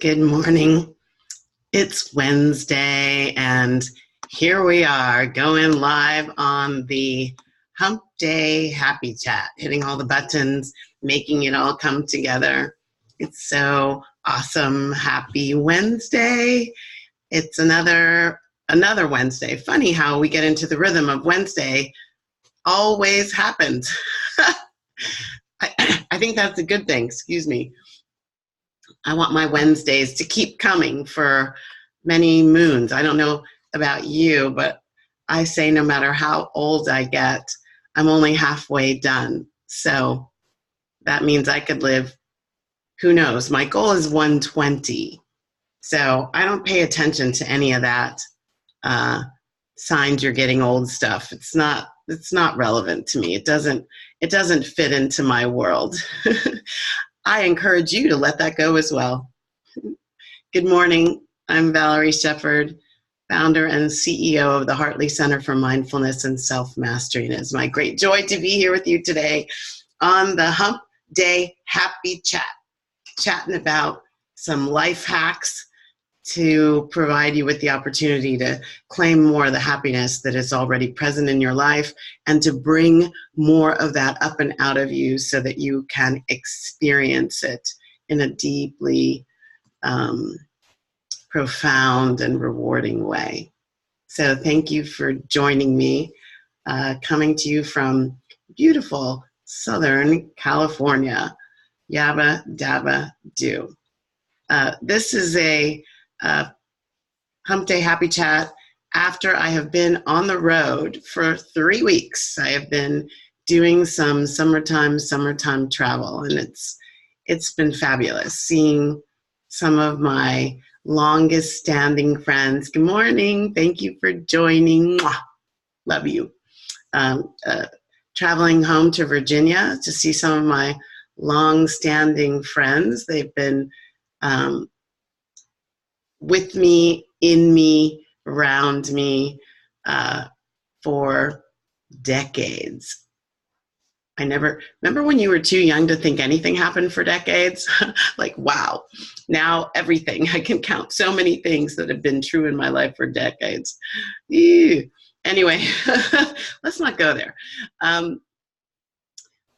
Good morning. It's Wednesday, and here we are going live on the Hump Day Happy Chat, hitting all the buttons, making it all come together. It's so awesome. Happy Wednesday. It's another Wednesday. Funny how we get into the rhythm of Wednesday. Always happens. I think that's a good thing. Excuse me. I want my Wednesdays to keep coming for many moons. I don't know about you, but I say no matter how old I get, I'm only halfway done. So that means I could live, who knows? My goal is 120. So I don't pay attention to any of that signs you're getting old stuff. It's not relevant to me. It doesn't fit into my world. I encourage you to let that go as well. Good morning. I'm Valerie Shepard, founder and CEO of the Hartley Center for Mindfulness and Self-Mastery. And it's my great joy to be here with you today on the Hump Day Happy Chat, chatting about some life hacks to provide you with the opportunity to claim more of the happiness that is already present in your life and to bring more of that up and out of you so that you can experience it in a deeply profound and rewarding way. So thank you for joining me, coming to you from beautiful Southern California. Yabba dabba do. This is a Hump Day Happy Chat after I have been on the road for 3 weeks. I have been doing some summertime travel, and it's been fabulous seeing some of my longest standing friends. Good morning. Thank you for joining. Mwah. Love you. Traveling home to Virginia to see some of my long standing friends. They've been with me, in me, around me for decades. Remember when you were too young to think anything happened for decades? Like, wow, now everything. I can count so many things that have been true in my life for decades. Ew. Anyway, let's not go there.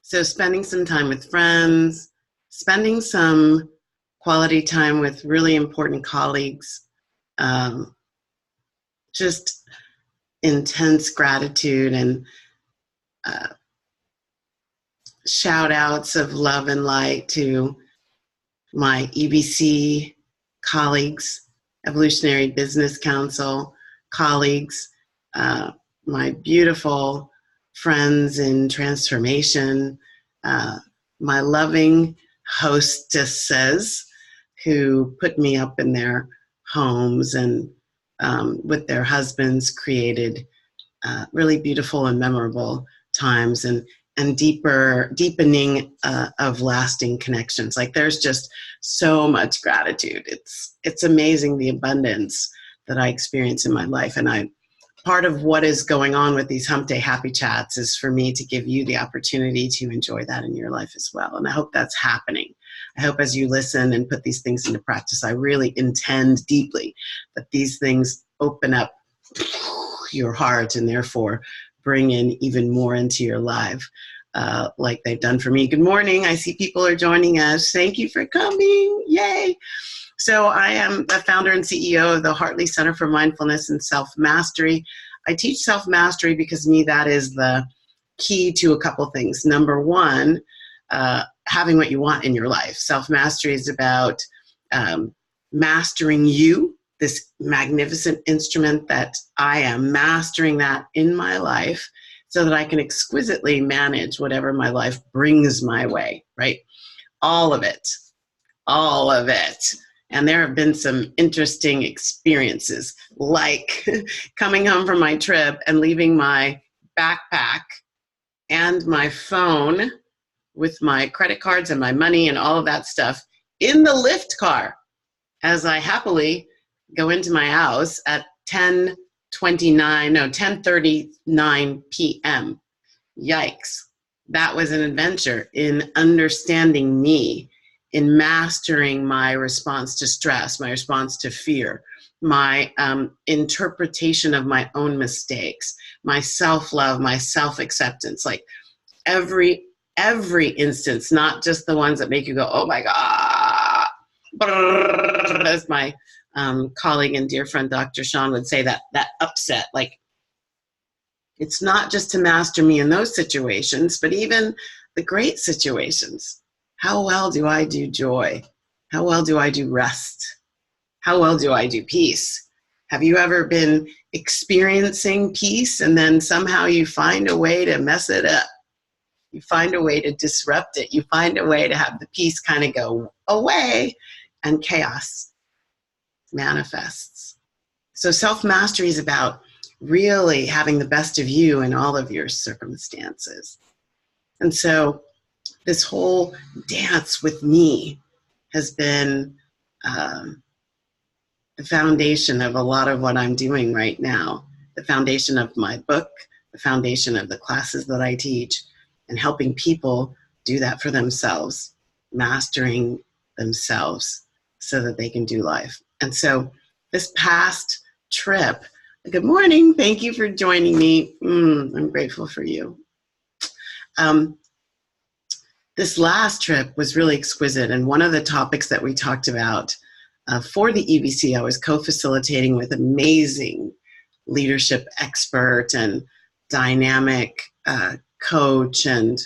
So spending some time with friends, spending some quality time with really important colleagues, just intense gratitude and shout outs of love and light to my EBC colleagues, Evolutionary Business Council colleagues, my beautiful friends in transformation, my loving hostesses who put me up in their homes and with their husbands created really beautiful and memorable times and deepening of lasting connections. Like there's just so much gratitude. It's amazing the abundance that I experience in my life. And part of what is going on with these Hump Day Happy Chats is for me to give you the opportunity to enjoy that in your life as well. And I hope that's happening. I hope as you listen and put these things into practice, I really intend deeply that these things open up your heart and therefore bring in even more into your life like they've done for me. Good morning. I see people are joining us. Thank you for coming. Yay. So I am the founder and CEO of the Hartley Center for Mindfulness and Self-Mastery. I teach self-mastery because to me that is the key to a couple things. Number one, having what you want in your life. Self-mastery is about mastering you, this magnificent instrument that I am, mastering that in my life so that I can exquisitely manage whatever my life brings my way, right? All of it. And there have been some interesting experiences, like coming home from my trip and leaving my backpack and my phone with my credit cards and my money and all of that stuff in the Lyft car as I happily go into my house at 10:39 p.m. Yikes. That was an adventure in understanding me in mastering my response to stress, my response to fear, my interpretation of my own mistakes, my self-love, my self-acceptance, like every instance, not just the ones that make you go, oh my God, as my colleague and dear friend Dr. Sean would say, that upset. Like, it's not just to master me in those situations, but even the great situations. How well do I do joy? How well do I do rest? How well do I do peace? Have you ever been experiencing peace and then somehow you find a way to mess it up? You find a way to disrupt it. You find a way to have the peace kind of go away and chaos manifests. So self-mastery is about really having the best of you in all of your circumstances. And so this whole dance with me has been the foundation of a lot of what I'm doing right now, the foundation of my book, the foundation of the classes that I teach, and helping people do that for themselves, mastering themselves so that they can do life. And so this past trip, good morning, thank you for joining me. I'm grateful for you. This last trip was really exquisite, and one of the topics that we talked about for the EBC, I was co-facilitating with amazing leadership expert and dynamic coach and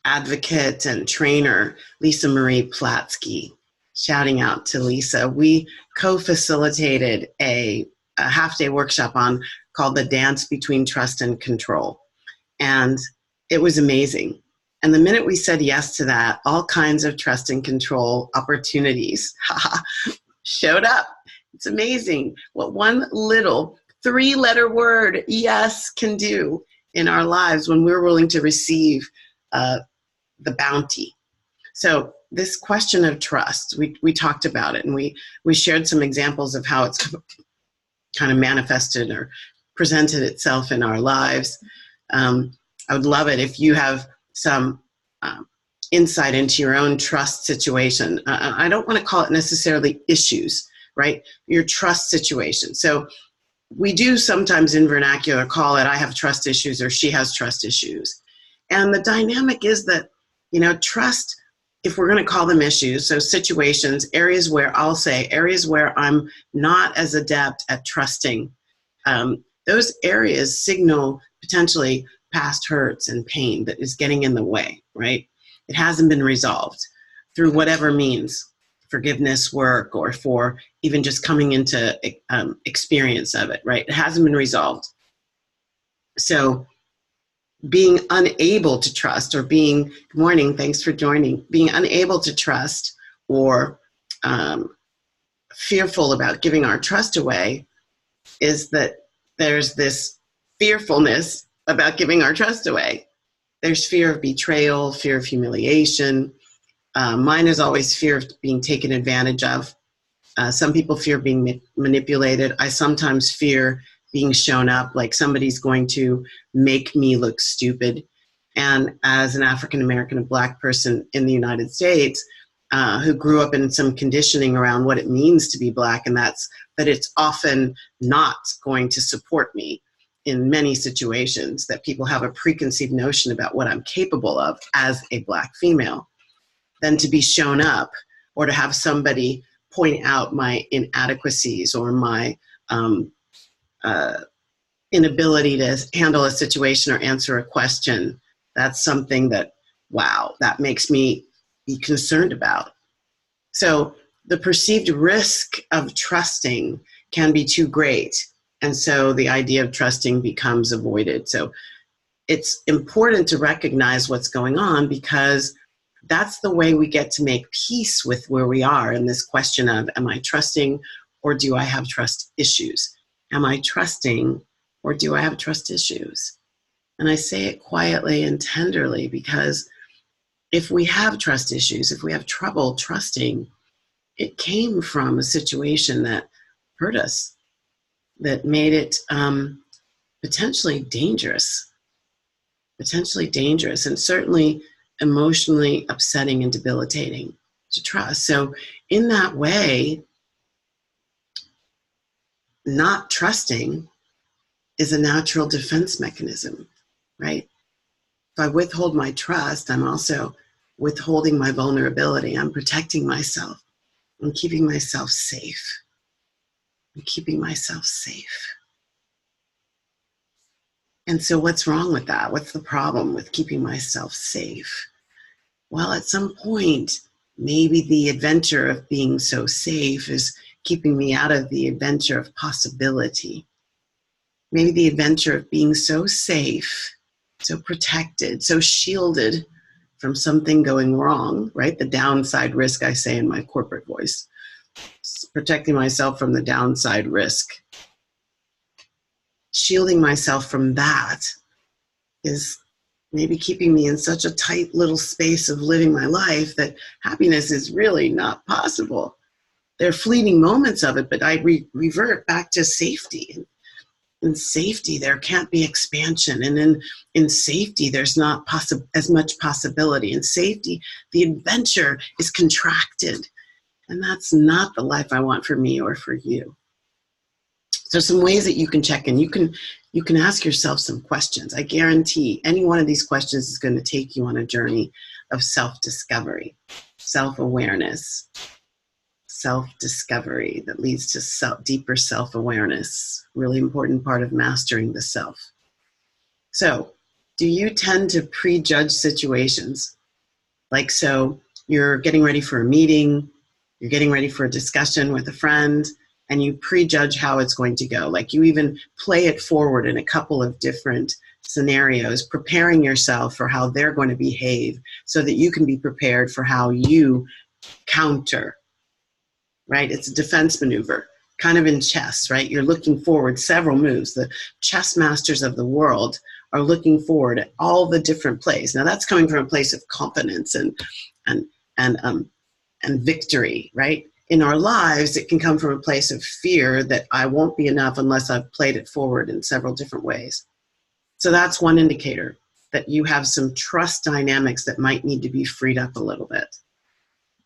advocate and trainer, Lisa Marie Platsky. Shouting out to Lisa. We co-facilitated a half-day workshop called The Dance Between Trust and Control. And it was amazing. And the minute we said yes to that, all kinds of trust and control opportunities showed up. It's amazing what one little 3-letter word, yes, can do in our lives when we're willing to receive the bounty. So this question of trust, we talked about it, and we shared some examples of how it's kind of manifested or presented itself in our lives. I would love it if you have some insight into your own trust situation. I don't want to call it necessarily issues, right? Your trust situation. So we do sometimes in vernacular call it, I have trust issues or she has trust issues. And the dynamic is that, trust, if we're going to call them issues, so situations, areas where I'm not as adept at trusting, those areas signal potentially past hurts and pain that is getting in the way, right? It hasn't been resolved through whatever means, forgiveness work, or for even just coming into experience of it, right? It hasn't been resolved. So being unable to trust, or good morning, thanks for joining, being unable to trust or fearful about giving our trust away is that there's this fearfulness about giving our trust away. There's fear of betrayal, fear of humiliation. Mine is always fear of being taken advantage of. Some people fear being manipulated. I sometimes fear being shown up, like somebody's going to make me look stupid. And as an African-American and Black person in the United States, who grew up in some conditioning around what it means to be Black, and that it's often not going to support me in many situations, that people have a preconceived notion about what I'm capable of as a Black female, then to be shown up or to have somebody point out my inadequacies or my inability to handle a situation or answer a question, that's something that, wow, that makes me be concerned about. So the perceived risk of trusting can be too great. And so the idea of trusting becomes avoided. So it's important to recognize what's going on, because that's the way we get to make peace with where we are in this question of, am I trusting or do I have trust issues? Am I trusting or do I have trust issues? And I say it quietly and tenderly, because if we have trust issues, if we have trouble trusting, it came from a situation that hurt us, that made it potentially dangerous. potentially dangerous, and certainly emotionally upsetting and debilitating to trust. So in that way, not trusting is a natural defense mechanism, right? If I withhold my trust, I'm also withholding my vulnerability. I'm protecting myself. I'm keeping myself safe. I'm keeping myself safe. And so what's wrong with that? What's the problem with keeping myself safe? Well, at some point, maybe the adventure of being so safe is keeping me out of the adventure of possibility. Maybe the adventure of being so safe, so protected, so shielded from something going wrong, right? The downside risk, I say in my corporate voice, protecting myself from the downside risk. Shielding myself from that is maybe keeping me in such a tight little space of living my life that happiness is really not possible. There are fleeting moments of it, but I revert back to safety. In safety, there can't be expansion. And in safety, there's not as much possibility. In safety, the adventure is contracted. And that's not the life I want for me or for you. So some ways that you can check in. You can ask yourself some questions. I guarantee any one of these questions is going to take you on a journey of self-discovery, self-awareness, self-discovery that leads to deeper self-awareness. Really important part of mastering the self. So, do you tend to prejudge situations? Like, so you're getting ready for a meeting, you're getting ready for a discussion with a friend, and you prejudge how it's going to go. Like, you even play it forward in a couple of different scenarios, preparing yourself for how they're going to behave so that you can be prepared for how you counter, right? It's a defense maneuver, kind of in chess, right? You're looking forward several moves. The chess masters of the world are looking forward at all the different plays. Now that's coming from a place of confidence and victory, right? In our lives, it can come from a place of fear that I won't be enough unless I've played it forward in several different ways. So that's one indicator that you have some trust dynamics that might need to be freed up a little bit.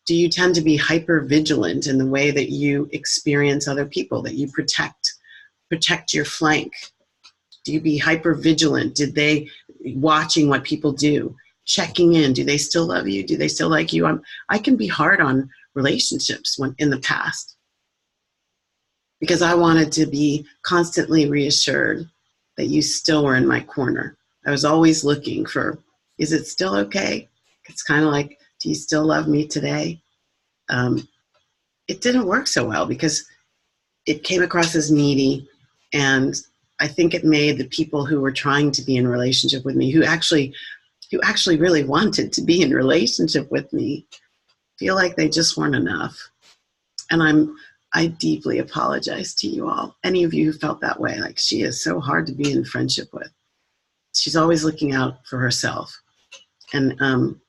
Do you tend to be hyper vigilant in the way that you experience other people, that you protect your flank? Do you be hyper vigilant? Did they watching what people do, checking in? Do they still love you? Do they still like you? I can be hard on relationships in the past because I wanted to be constantly reassured that you still were in my corner. I was always looking for, is it still okay? It's kind of like, do you still love me today? It didn't work so well because it came across as needy, and I think it made the people who were trying to be in a relationship with me, who actually really wanted to be in a relationship with me, feel like they just weren't enough. And I deeply apologize to you all. Any of you who felt that way, like, she is so hard to be in friendship with. She's always looking out for herself. And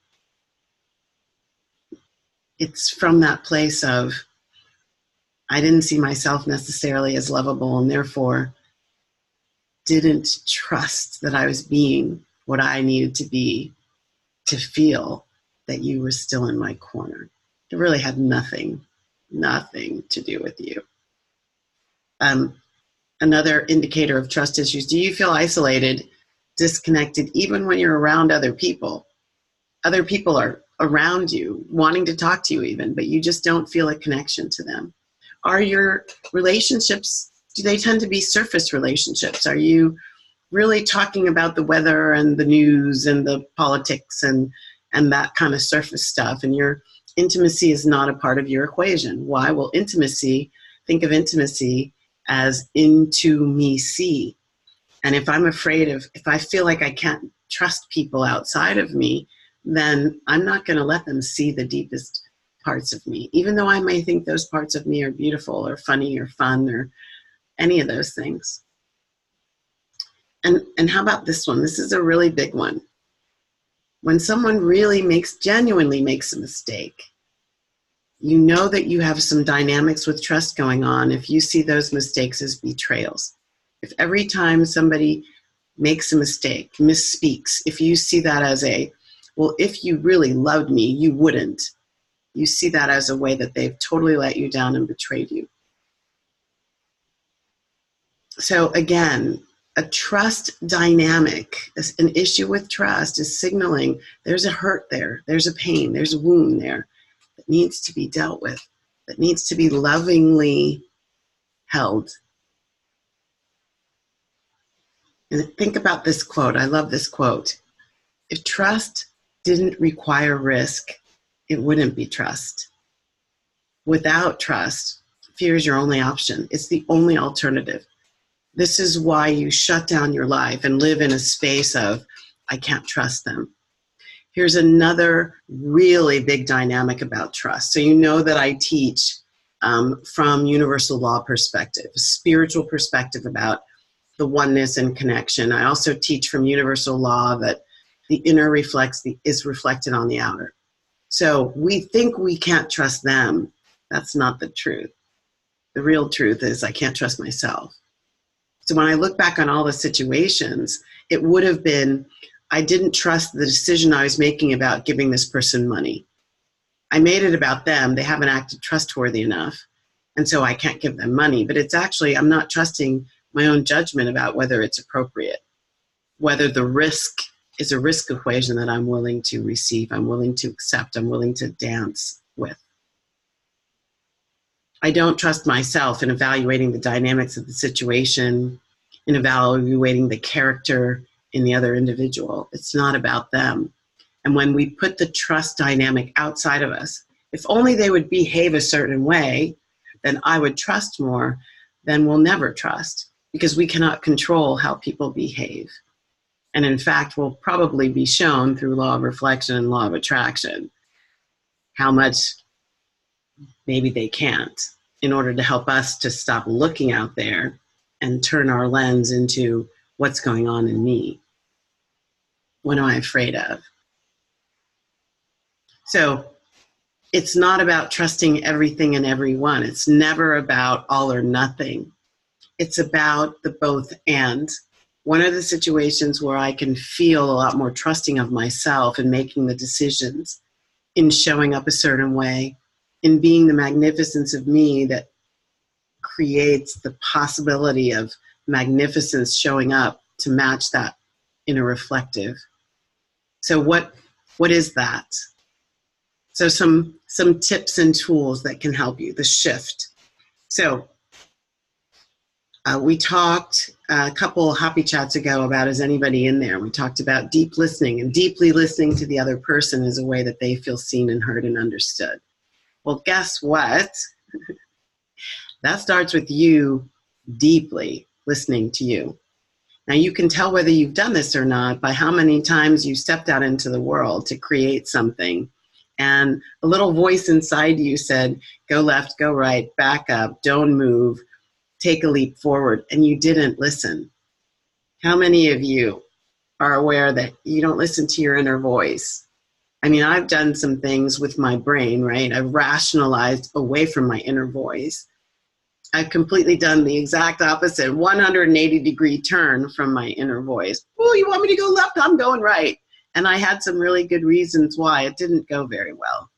it's from that place of, I didn't see myself necessarily as lovable, and therefore didn't trust that I was being what I needed to be to feel that you were still in my corner. It really had nothing to do with you. Another indicator of trust issues, do you feel isolated, disconnected, even when you're around other people? Other people are around you, wanting to talk to you even, but you just don't feel a connection to them. Are your relationships, do they tend to be surface relationships? Are you really talking about the weather and the news and the politics and that kind of surface stuff, and your intimacy is not a part of your equation? Why? Well, think of intimacy as into me see. And if I feel like I can't trust people outside of me, then I'm not going to let them see the deepest parts of me, even though I may think those parts of me are beautiful or funny or fun or any of those things. And how about this one? This is a really big one. When someone really genuinely makes a mistake, you know that you have some dynamics with trust going on if you see those mistakes as betrayals. If every time somebody makes a mistake, misspeaks, if you see that as well, if you really loved me, you wouldn't. You see that as a way that they've totally let you down and betrayed you. So again, a trust dynamic, an issue with trust is signaling there's a hurt there, there's a pain, there's a wound there that needs to be dealt with, that needs to be lovingly held. And think about this quote. I love this quote. If trust didn't require risk, it wouldn't be trust. Without trust, fear is your only option. It's the only alternative. This is why you shut down your life and live in a space of, I can't trust them. Here's another really big dynamic about trust. So you know that I teach from universal law perspective, a spiritual perspective about the oneness and connection. I also teach from universal law that the inner is reflected on the outer. So we think we can't trust them. That's not the truth. The real truth is I can't trust myself. So when I look back on all the situations, it would have been, I didn't trust the decision I was making about giving this person money. I made it about them. They haven't acted trustworthy enough. And so I can't give them money. But it's actually, I'm not trusting my own judgment about whether it's appropriate, whether the risk is a risk equation that I'm willing to receive, I'm willing to accept, I'm willing to dance with. I don't trust myself in evaluating the dynamics of the situation, in evaluating the character in the other individual. It's not about them. And when we put the trust dynamic outside of us, if only they would behave a certain way, then I would trust more, then we'll never trust because we cannot control how people behave. And in fact, will probably be shown through law of reflection and law of attraction how much maybe they can't, in order to help us to stop looking out there and turn our lens into what's going on in me. What am I afraid of? So it's not about trusting everything and everyone. It's never about all or nothing. It's about the both and. One of the situations where I can feel a lot more trusting of myself in making the decisions, in showing up a certain way, in being the magnificence of me that creates the possibility of magnificence showing up to match that inner reflective. So what is that? So some tips and tools that can help you, the shift. So we talked a couple happy chats ago about, is anybody in there? We talked about deep listening, and deeply listening to the other person is a way that they feel seen and heard and understood. Well, guess what? That starts with you deeply listening to you. Now, you can tell whether you've done this or not by how many times you stepped out into the world to create something. And a little voice inside you said, go left, go right, back up, don't move, take a leap forward. And you didn't listen. How many of you are aware that you don't listen to your inner voice? I mean, I've done some things with my brain, right? I've rationalized away from my inner voice. I've completely done the exact opposite, 180-degree turn from my inner voice. Oh, you want me to go left? I'm going right. And I had some really good reasons why it didn't go very well.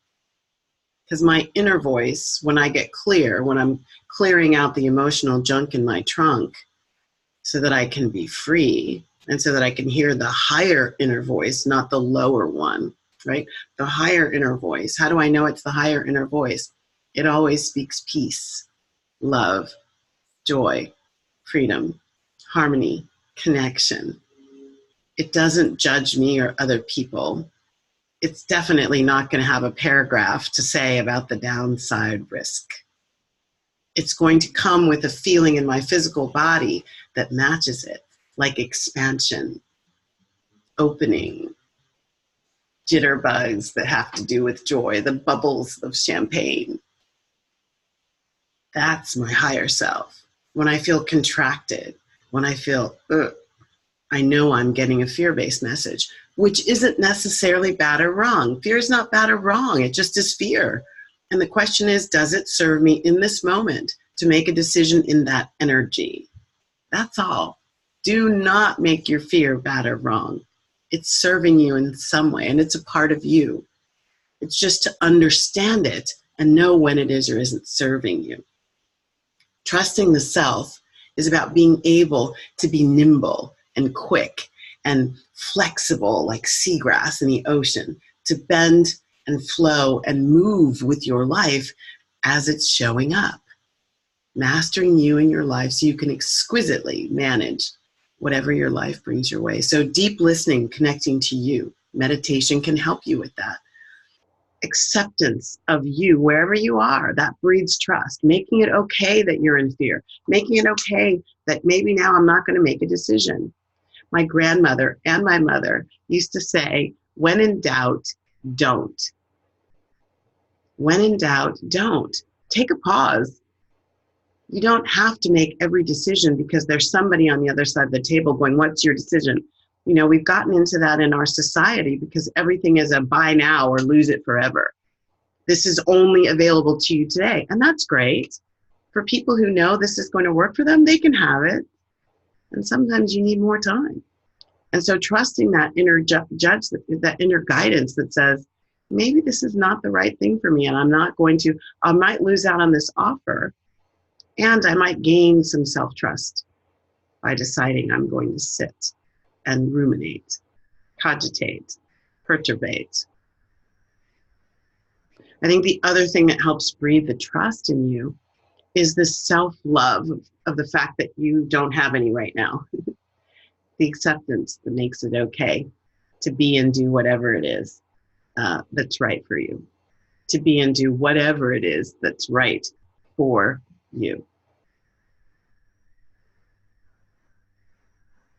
Because my inner voice, when I get clear, when I'm clearing out the emotional junk in my trunk so that I can be free and so that I can hear the higher inner voice, not the lower one, right? The higher inner voice. How do I know it's the higher inner voice? It always speaks peace, love, joy, freedom, harmony, connection. It doesn't judge me or other people. It's definitely not going to have a paragraph to say about the downside risk. It's going to come with a feeling in my physical body that matches it, like expansion, opening, jitterbugs that have to do with joy, the bubbles of champagne. That's my higher self. When I feel contracted, when I feel, I know I'm getting a fear-based message, which isn't necessarily bad or wrong. Fear is not bad or wrong. It just is fear. And the question is, does it serve me in this moment to make a decision in that energy? That's all. Do not make your fear bad or wrong. It's serving you in some way, and it's a part of you. It's just to understand it and know when it is or isn't serving you. Trusting the self is about being able to be nimble and quick and flexible like seagrass in the ocean, to bend and flow and move with your life as it's showing up. Mastering you and your life so you can exquisitely manage whatever your life brings your way. So deep listening, connecting to you. Meditation can help you with that. Acceptance of you wherever you are, that breeds trust. Making it okay that you're in fear. Making it okay that maybe now I'm not going to make a decision. My grandmother and my mother used to say, when in doubt, don't. When in doubt, don't. Take a pause. You don't have to make every decision because there's somebody on the other side of the table going, what's your decision? You know, we've gotten into that in our society because everything is a buy now or lose it forever. This is only available to you today. And that's great. For people who know this is going to work for them, they can have it. And sometimes you need more time. And so trusting that inner judge, that inner guidance that says, maybe this is not the right thing for me and I might lose out on this offer. And I might gain some self-trust by deciding I'm going to sit and ruminate, cogitate, perturbate. I think the other thing that helps breed the trust in you is the self-love of the fact that you don't have any right now. The acceptance that makes it okay to be and do whatever it is that's right for you. To be and do whatever it is that's right for you.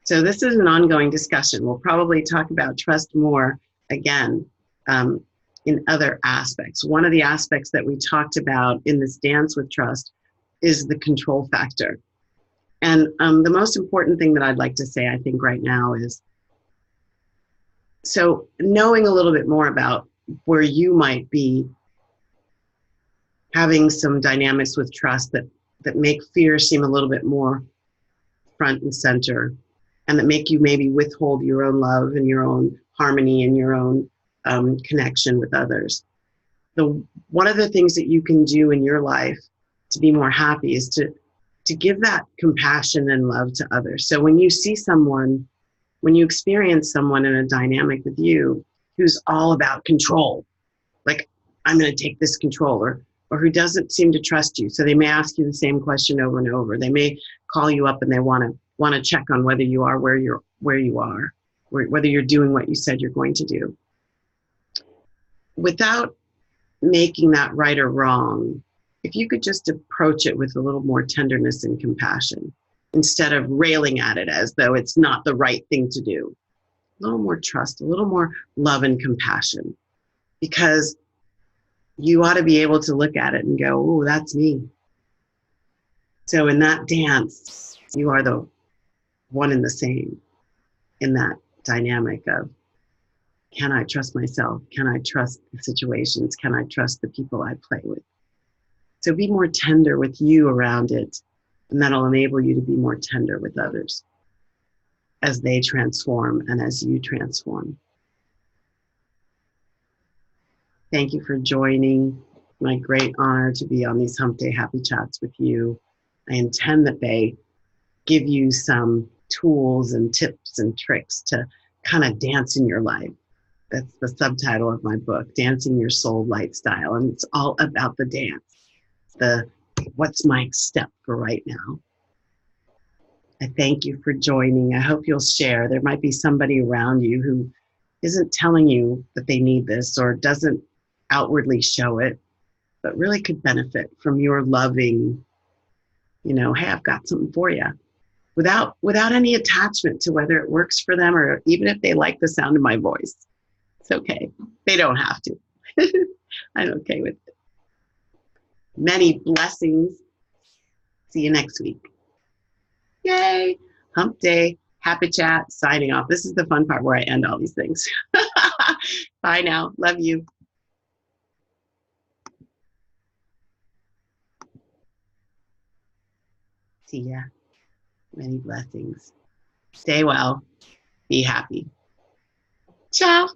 So this is an ongoing discussion. We'll probably talk about trust more again in other aspects. One of the aspects that we talked about in this dance with trust is the control factor. And the most important thing that I'd like to say, I think right now is, so knowing a little bit more about where you might be having some dynamics with trust that make fear seem a little bit more front and center, and that make you maybe withhold your own love and your own harmony and your own connection with others. One of the things that you can do in your life to be more happy is to give that compassion and love to others. So when you see someone, when you experience someone in a dynamic with you who's all about control, like I'm going to take this control, or who doesn't seem to trust you. So they may ask you the same question over and over. They may call you up and they want to check on whether you are where you are, whether you're doing what you said you're going to do. Without making that right or wrong, if you could just approach it with a little more tenderness and compassion, instead of railing at it as though it's not the right thing to do, a little more trust, a little more love and compassion, because you ought to be able to look at it and go, oh, that's me. So in that dance, you are the one and the same in that dynamic of, can I trust myself? Can I trust the situations? Can I trust the people I play with? So be more tender with you around it, and that'll enable you to be more tender with others as they transform and as you transform. Thank you for joining. My great honor to be on these Hump Day Happy Chats with you. I intend that they give you some tools and tips and tricks to kind of dance in your life. That's the subtitle of my book, Dancing Your Soul Lifestyle. And it's all about the dance, the what's my step for right now. I thank you for joining. I hope you'll share. There might be somebody around you who isn't telling you that they need this or doesn't outwardly show it, but really could benefit from your loving, hey, I've got something for you, without any attachment to whether it works for them or even if they like the sound of my voice. It's okay. They don't have to. I'm okay with it. Many blessings. See you next week. Yay. Hump Day Happy Chat signing off. This is the fun part where I end all these things. Bye now. Love you. See ya. Many blessings. Stay well. Be happy. Ciao.